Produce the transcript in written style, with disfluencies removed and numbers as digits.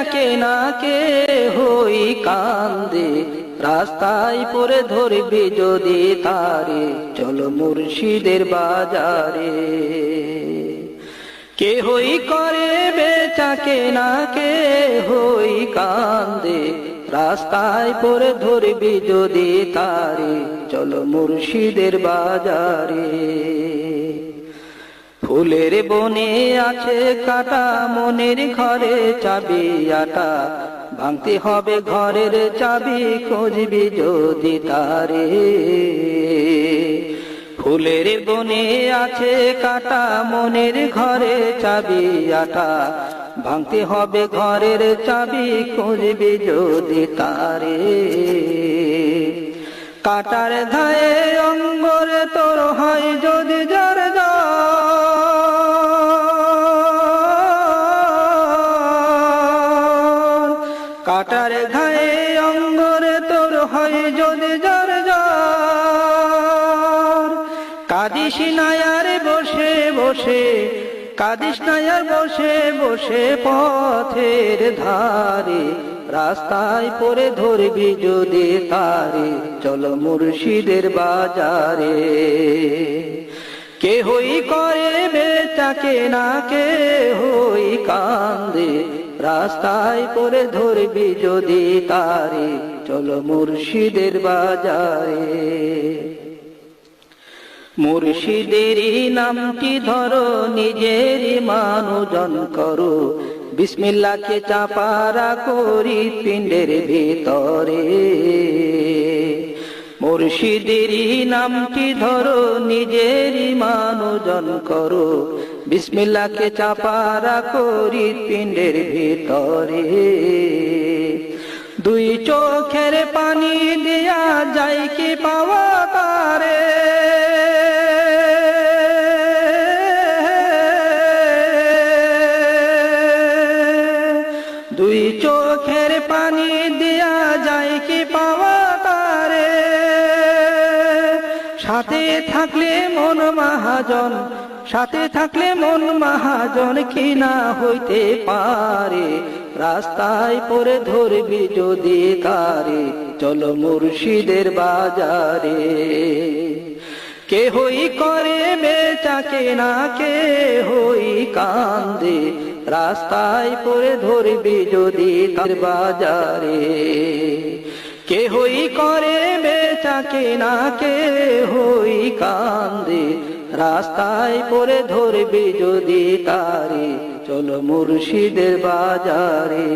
বেচাকে না কে হই কান্দে, রাস্তায় পরে ধরবি যদি তারে, চলো মুর্শিদের বাজারে। কে হই করে বেচাকে না কে হই কান্দে, রাস্তায় পরে ধরবি যদি তারে, চলো মুর্শিদের বাজারে। ফুলের বনে আছে কাটা, মনের ঘরে চাবি আটা, ভাঙতে হবে ঘরের চাবি, খুঁজবি যদি তারে। ফুলের বনে আছে কাটা, মনের ঘরে চাবি আটা, ভাঙতে হবে ঘরের চাবি, খুঁজবি যদি তারে। কাটার ধায়ে অঙ্গরে তোর হয় যদি যার যা, কাটার ঘায়ে অঙ্গরে তোর হয় যদি যার যার, কাদিস নায়ার বসে বসে, কাদিস নায়ার বসে বসে পথের ধারে, রাস্তায় পরে ধরবি যদি তারে, চলো মুর্শিদের বাজারে। কে হই করে বেচাকে না কে হই কান্দে, রাস্তায় পরে ধরবি যদি তারে, চলো মুর্শিদের বাজারে। মুর্শিদেরই নামটি ধরো, নিজেরই মানুজন করো, বিসমিল্লাহকে চাপা রাখো হৃৎপিণ্ডের ভিতরে। মুর্শিদেরই নামটি ধরো, নিজেরই মানুজন করো, বিসমিল্লাহকে চাপা রাখো হৃৎপিণ্ডের ভিতরে। দুই চোখের পানি দিয়া যায় কি পাওয়া তারে, দুই চোখের পানি দিয়া যায় কি পাওয়া তারে। সাথে থাকলে মন মহাজন, সাথে থাকলে মন মহাজন কি না হইতে পারে, রাস্তায় পরে ধরবি যদি তারে, চলো মুর্শিদের বাজারে। কে হই করে বেচাকে না কে হই কান্দে, রাস্তায় পরে ধরবি যদি তার বাজারে। কে হই করে বেচাকে না কে হই কান্দে, রাস্তায় পরে ধরবি যদি তারে, চলো মুর্শিদের বাজারে।